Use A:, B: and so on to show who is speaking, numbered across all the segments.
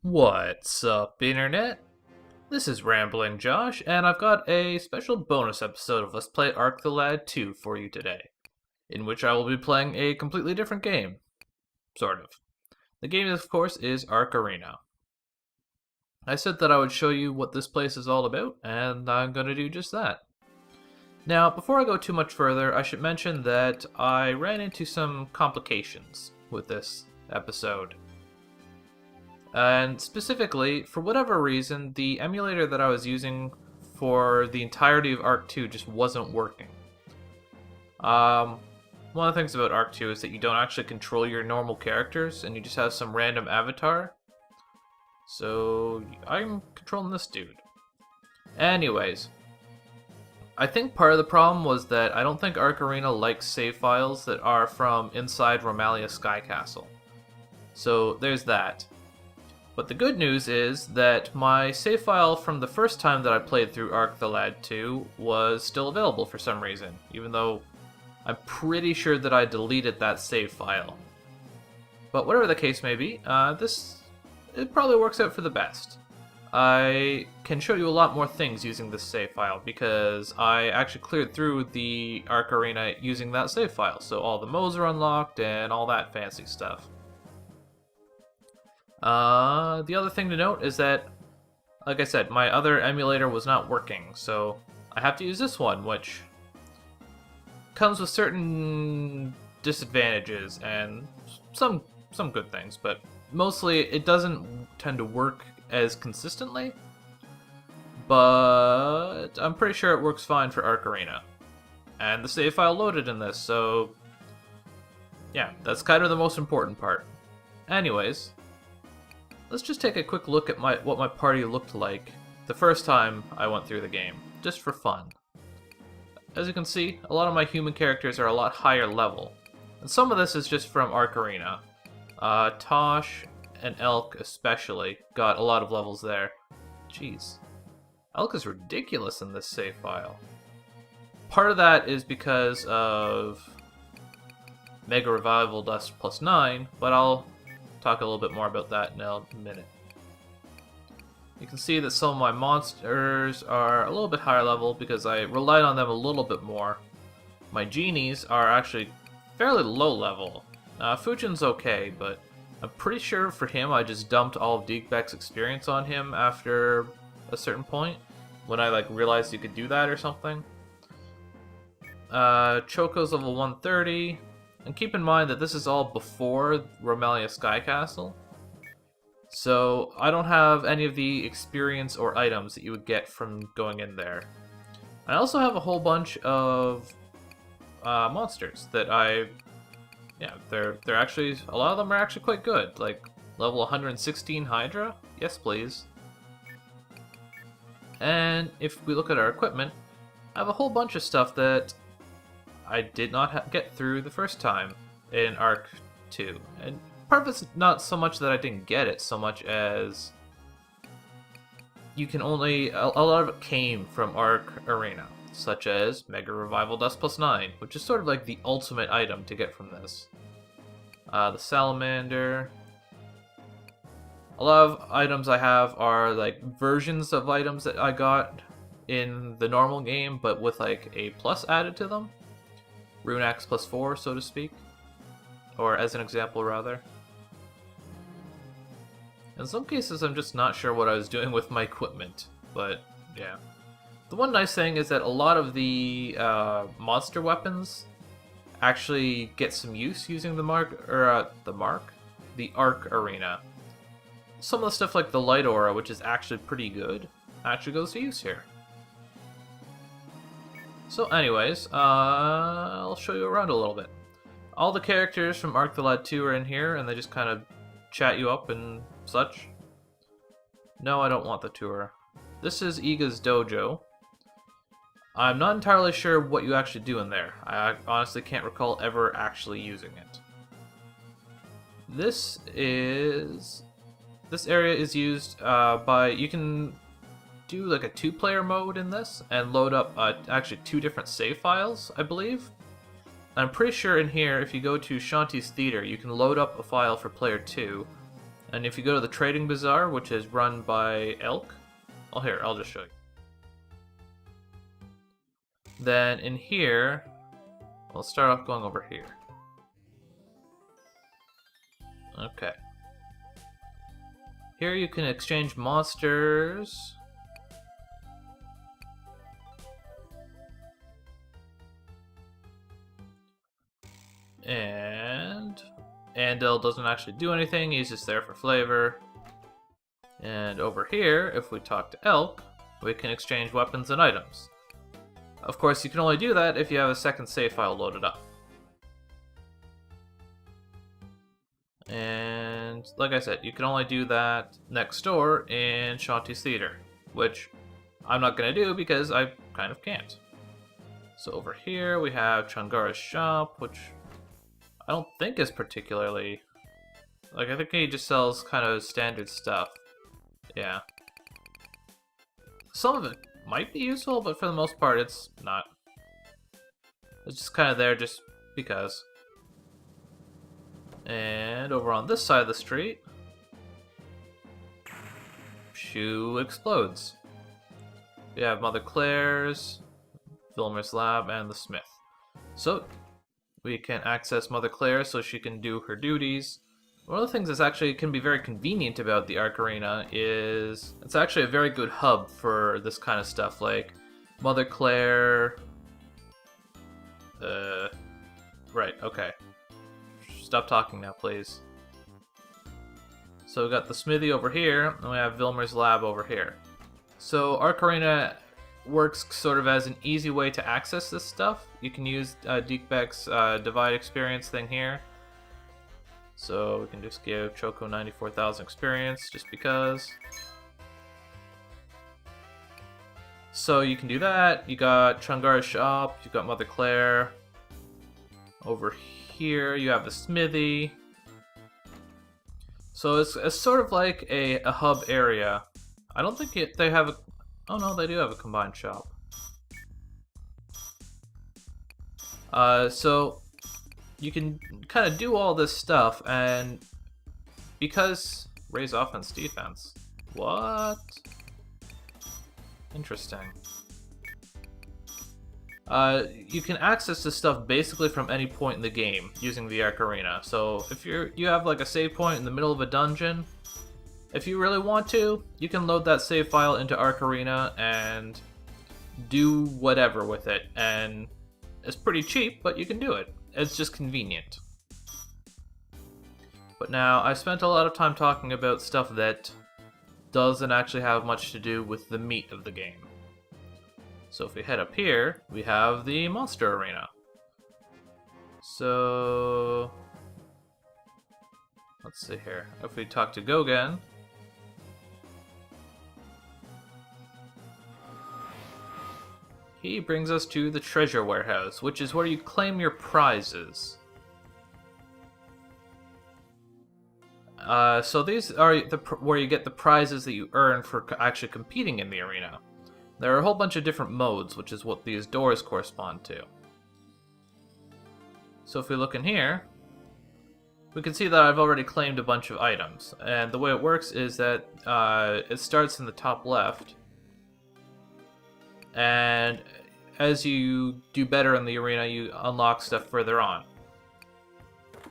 A: What's up, Internet? This is Rambling Josh, and I've got a special bonus episode of Let's Play Ark the Lad 2 for you today, in which I will be playing a completely different game. Sort of. The game, of course, is Ark Arena. I said that I would show you what this place is all about, and I'm going to do just that. Now, before I go too much further, I should mention that I ran into some complications with this episode. And specifically, for whatever reason, the emulator that I was using for the entirety of Ark 2 just wasn't working. One of the things about Ark 2 is that you don't actually control your normal characters, and you just have some random avatar. So, I'm controlling this dude. Anyways, I think part of the problem was that I don't think Ark Arena likes save files that are from inside Romalia Sky Castle. So, there's that. But the good news is that my save file from the first time that I played through Ark the Lad 2 was still available for some reason, even though I'm pretty sure that I deleted that save file. But whatever the case may be, it probably works out for the best. I can show you a lot more things using this save file because I actually cleared through the Ark Arena using that save file, so all the modes are unlocked and all that fancy stuff. The other thing to note is that, like I said, my other emulator was not working, so I have to use this one, which comes with certain disadvantages and some good things, but mostly it doesn't tend to work as consistently, but I'm pretty sure it works fine for Ark Arena. And the save file loaded in this, so yeah, that's kind of the most important part. Anyways, let's just take a quick look at what my party looked like the first time I went through the game, just for fun. As you can see, a lot of my human characters are a lot higher level, and some of this is just from Ark Arena. Tosh and Elk especially got a lot of levels there. Jeez. Elk is ridiculous in this save file. Part of that is because of Mega Revival Dust plus 9, but I'll talk a little bit more about that in a minute. You can see that some of my monsters are a little bit higher level because I relied on them a little bit more. My genies are actually fairly low level. Fujin's okay, but I'm pretty sure for him I just dumped all of Deekbeck's experience on him after a certain point, when I realized you could do that or something. Choco's level 130. And keep in mind that this is all before Romalia Sky Castle, so I don't have any of the experience or items that you would get from going in there. I also have a whole bunch of monsters that they're actually, a lot of them are actually quite good, like level 116 Hydra, yes please. And if we look at our equipment, I have a whole bunch of stuff that I did not get through the first time in Ark 2. And part of it's not so much that I didn't get it, so much as you can only, a lot of it came from Ark Arena, such as Mega Revival Dust plus 9, which is sort of like the ultimate item to get from this. The Salamander. A lot of items I have are versions of items that I got in the normal game, but with a plus added to them. Rune Axe plus 4, so to speak. Or as an example, rather. In some cases, I'm just not sure what I was doing with my equipment, but yeah. The one nice thing is that a lot of the monster weapons actually get some use using the Ark Arena. Some of the stuff like the Light Aura, which is actually pretty good, actually goes to use here. So anyways, I'll show you around a little bit. All the characters from Ark the Lad 2 are in here, and they just kind of chat you up and such. No, I don't want the tour. This is Iga's Dojo. I'm not entirely sure what you actually do in there. I honestly can't recall ever actually using it. This area is used you can do a 2-player mode in this and load up actually 2 different save files, I believe. I'm pretty sure in here, if you go to Shanti's Theater, you can load up a file for player 2 And if you go to the Trading Bazaar, which is run by Elk, oh here, I'll just show you. Then in here, we'll start off going over here. Okay. Here you can exchange monsters. And Andel doesn't actually do anything, he's just there for flavor. And over here, if we talk to Elk, we can exchange weapons and items. Of course, you can only do that if you have a second save file loaded up. And like I said, you can only do that next door in Shanti's Theater, which I'm not going to do because I kind of can't. So over here we have Changara's shop, which I don't think is particularly... like, I think he just sells kind of standard stuff. Yeah. Some of it might be useful, but for the most part it's not. It's just kind of there just because. And over on this side of the street, Shoe explodes. We have Mother Claire's, Vilmer's Lab, and the Smith. So, we can access Mother Claire so she can do her duties. One of the things that's actually can be very convenient about the Arc Arena is it's actually a very good hub for this kind of stuff, like Mother Claire... right, okay. Stop talking now, please. So we got the smithy over here, and we have Vilmer's Lab over here. So Arc Arena works sort of as an easy way to access this stuff. You can use Deekbeck's Divide experience thing here. So we can just give Choco 94,000 experience, just because. So you can do that. You got Changara's shop, you got Mother Claire. Over here you have the smithy. So it's sort of like a hub area. I don't think they have a... oh no, they do have a combined shop. So you can kind of do all this stuff, and because raise offense defense. What? Interesting. You can access this stuff basically from any point in the game using the Arc Arena. So if you have like a save point in the middle of a dungeon, if you really want to, you can load that save file into Arc Arena and do whatever with it. And it's pretty cheap, but you can do it. It's just convenient. But now, I spent a lot of time talking about stuff that doesn't actually have much to do with the meat of the game. So if we head up here, we have the Monster Arena. So... let's see here. If we talk to Gogen... he brings us to the Treasure Warehouse, which is where you claim your prizes. So these are where you get the prizes that you earn for actually competing in the arena. There are a whole bunch of different modes, which is what these doors correspond to. So if we look in here, we can see that I've already claimed a bunch of items. And the way it works is that it starts in the top left. And as you do better in the arena, you unlock stuff further on.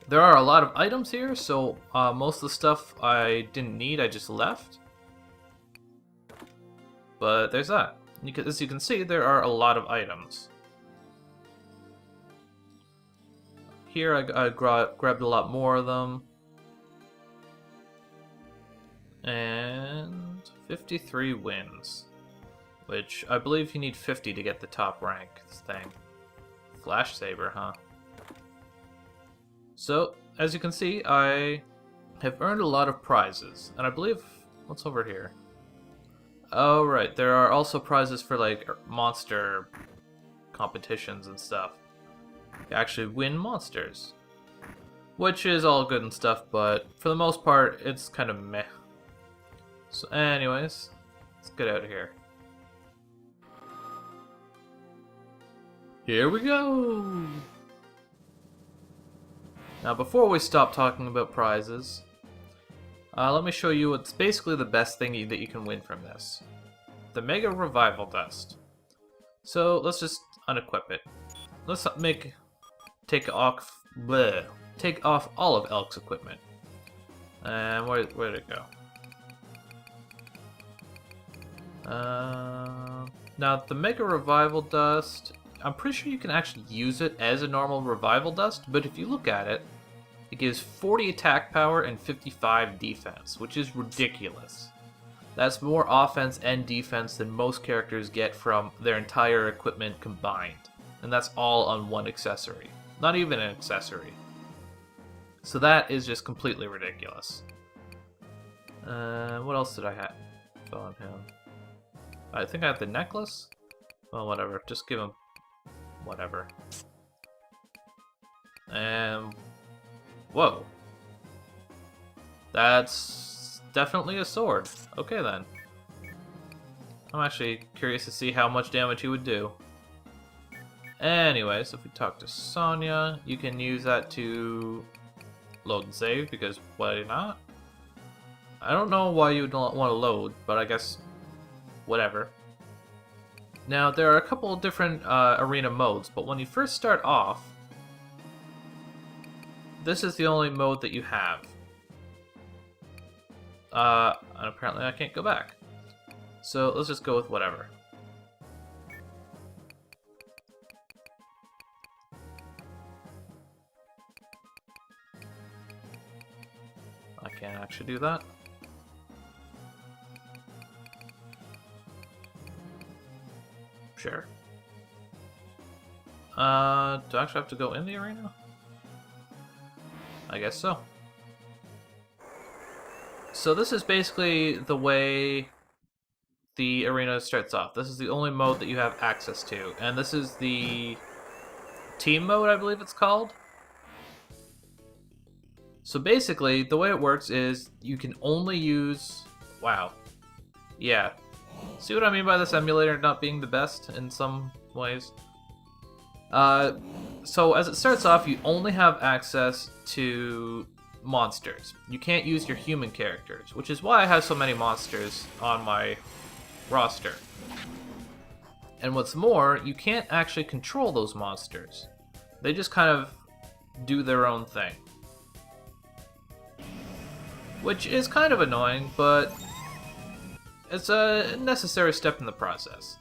A: There are a lot of items here, so most of the stuff I didn't need, I just left. But there's that. As you can see, there are a lot of items. Here I grabbed a lot more of them. And 53 wins. Which, I believe you need 50 to get the top rank, this thing. Flash Saber, huh? So, as you can see, I have earned a lot of prizes. And I believe... what's over here? Oh, right, there are also prizes for, like, monster competitions and stuff. You actually win monsters. Which is all good and stuff, but for the most part, it's kind of meh. So, anyways, let's get out of here. Here we go! Now before we stop talking about prizes, Let me show you what's basically the best thing that you can win from this. The Mega Revival Dust. So let's just unequip it. Let's take off all of Elk's equipment. And where'd it go? Now the Mega Revival Dust, I'm pretty sure you can actually use it as a normal Revival Dust, but if you look at it, it gives 40 attack power and 55 defense, which is ridiculous. That's more offense and defense than most characters get from their entire equipment combined. And that's all on one accessory. Not even an accessory. So that is just completely ridiculous. What else did I have on him? I think I have the necklace? Well, whatever. Just give him whatever. And... whoa. That's definitely a sword. Okay then. I'm actually curious to see how much damage he would do. Anyways, if we talk to Sonya, you can use that to load and save, because why not? I don't know why you would not want to load, but I guess whatever. Now, there are a couple of different arena modes, but when you first start off, this is the only mode that you have. And apparently I can't go back. So let's just go with whatever. I can't actually do that. Sure. Do I actually have to go in the arena? I guess so. So this is basically the way the arena starts off. This is the only mode that you have access to. And this is the team mode, I believe it's called. So basically, the way it works is you can only use... wow. Yeah. See what I mean by this emulator not being the best in some ways? So as it starts off, you only have access to monsters. You can't use your human characters, which is why I have so many monsters on my roster. And what's more, you can't actually control those monsters. They just kind of do their own thing. Which is kind of annoying, but it's a necessary step in the process.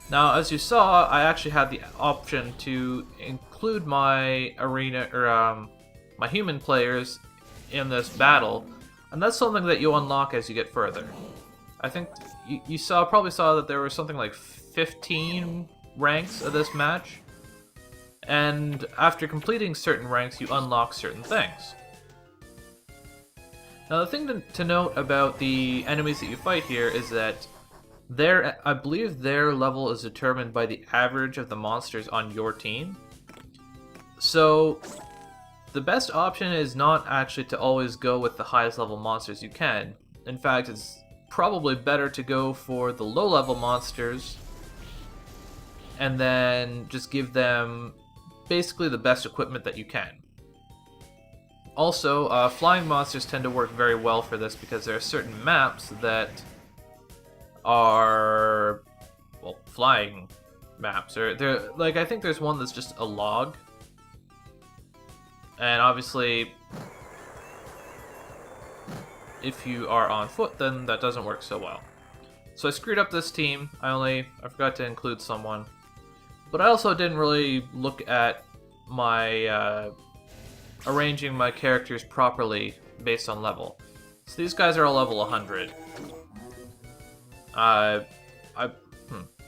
A: Now, as you saw, I actually had the option to include my arena, or my human players in this battle, and that's something that you unlock as you get further. I think you probably saw that there were something like 15 ranks of this match, and after completing certain ranks, you unlock certain things. Now, the thing to note about the enemies that you fight here is that I believe their level is determined by the average of the monsters on your team. So, the best option is not actually to always go with the highest level monsters you can. In fact, it's probably better to go for the low level monsters and then just give them basically the best equipment that you can. Also, flying monsters tend to work very well for this because there are certain maps that are, well, flying maps. Or they're like, I think there's one that's just a log. And obviously, if you are on foot, then that doesn't work so well. So I screwed up this team. I forgot to include someone. But I also didn't really look at my arranging my characters properly based on level. So these guys are all level 100.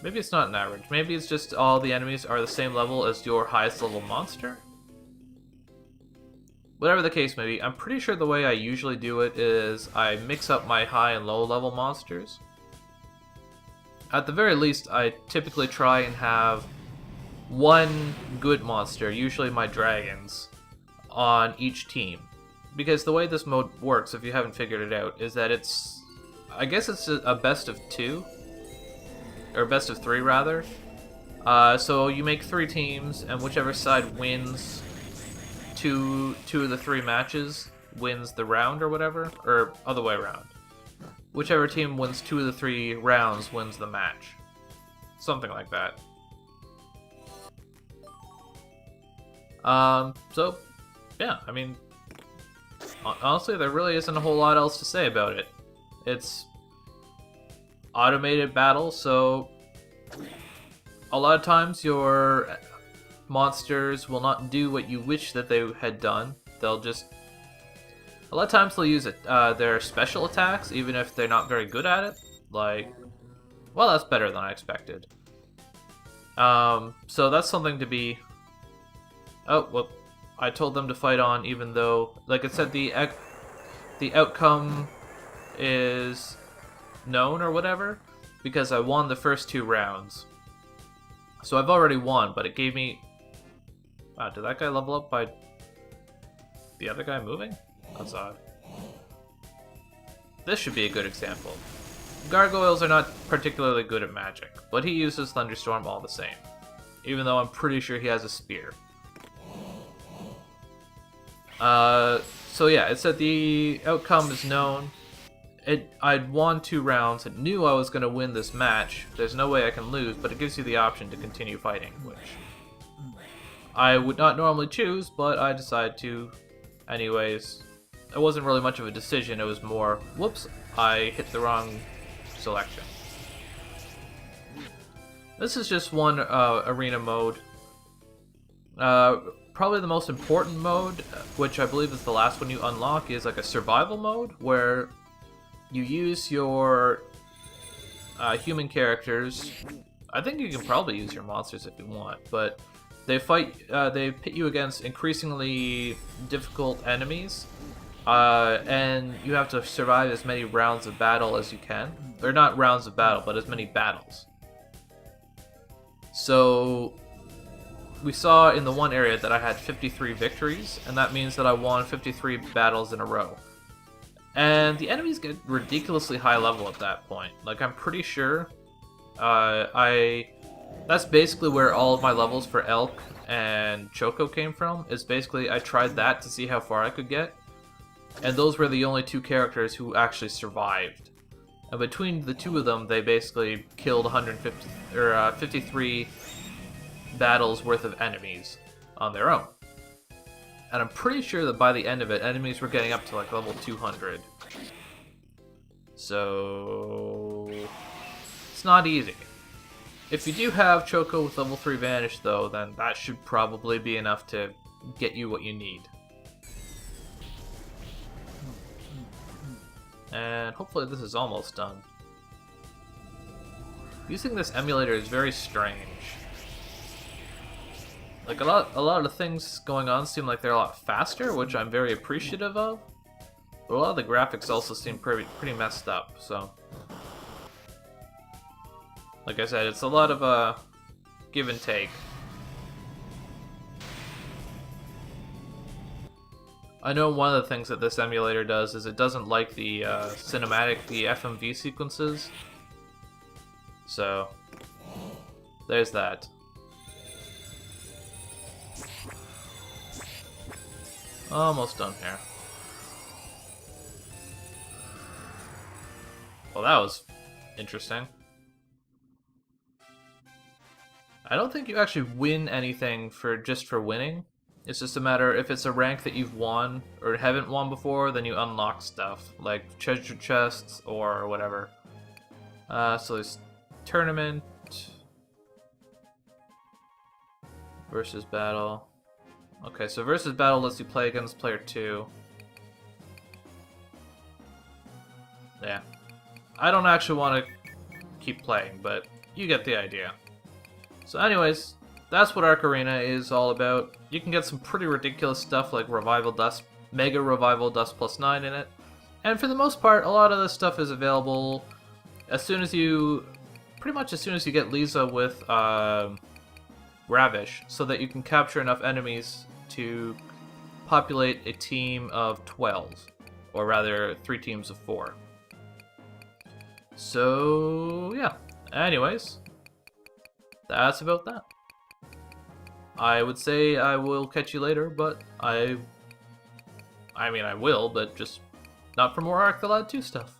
A: Maybe it's not an average. Maybe it's just all the enemies are the same level as your highest level monster? Whatever the case may be, I'm pretty sure the way I usually do it is I mix up my high and low level monsters. At the very least, I typically try and have one good monster, usually my dragons, on each team. Because the way this mode works, if you haven't figured it out, is that it's... I guess it's a best of 2. Or best of 3, rather. So you make 3 teams, and whichever side wins two of the 3 matches, wins the round or whatever, or other way around. Whichever team wins 2 of the 3 rounds wins the match. Something like that. So, yeah, I mean, honestly, there really isn't a whole lot else to say about it. It's automated battle, so a lot of times your monsters will not do what you wish that they had done. They'll just... A lot of times they'll use their special attacks, even if they're not very good at it. Like, well, that's better than I expected. So that's something to be... Oh, well, I told them to fight on, even though, like I said, the outcome is known or whatever, because I won the first 2 rounds. So I've already won, but it gave me... Wow, did that guy level up by the other guy moving? That's odd. This should be a good example. Gargoyles are not particularly good at magic, but he uses Thunderstorm all the same, even though I'm pretty sure he has a spear. So yeah, it said the outcome is known. I'd won 2 rounds and knew I was going to win this match. There's no way I can lose, but it gives you the option to continue fighting, which I would not normally choose, but I decided to anyways. It wasn't really much of a decision, it was more, whoops, I hit the wrong selection. This is just one arena mode. Probably the most important mode, which I believe is the last one you unlock, is like a survival mode, where you use your human characters. I think you can probably use your monsters if you want, but they pit you against increasingly difficult enemies, and you have to survive as many rounds of battle as you can. Or not rounds of battle, but as many battles. So we saw in the one area that I had 53 victories, and that means that I won 53 battles in a row. And the enemies get ridiculously high level at that point. Like, I'm pretty sure that's basically where all of my levels for Elk and Choco came from, is basically I tried that to see how far I could get. And those were the only 2 characters who actually survived. And between the 2 of them, they basically killed 53 battles worth of enemies on their own. And I'm pretty sure that by the end of it, enemies were getting up to like level 200. So it's not easy. If you do have Choco with level 3 Vanish though, then that should probably be enough to get you what you need. And hopefully this is almost done. Using this emulator is very strange. Like, a lot of things going on seem like they're a lot faster, which I'm very appreciative of. But a lot of the graphics also seem pretty messed up, so... Like I said, it's a lot of give and take. I know one of the things that this emulator does is it doesn't like the the FMV sequences. So, there's that. Almost done here. Well, that was interesting. I don't think you actually win anything just for winning. It's just a matter, if it's a rank that you've won or haven't won before, then you unlock stuff, like treasure chests or whatever. So there's tournament, versus battle. Okay, so versus battle lets you play against player 2. Yeah. I don't actually want to keep playing, but you get the idea. So anyways, that's what Arc Arena is all about. You can get some pretty ridiculous stuff like Revival Dust, Mega Revival Dust +9 in it. And for the most part, a lot of this stuff is available as soon as you... pretty much as soon as you get Lisa with Ravish, so that you can capture enough enemies to populate a team of 12. Or rather, 3 teams of 4. So, yeah. Anyways, that's about that. I would say I will catch you later, but I I mean, I will, but just not for more Arc the Lad 2 stuff.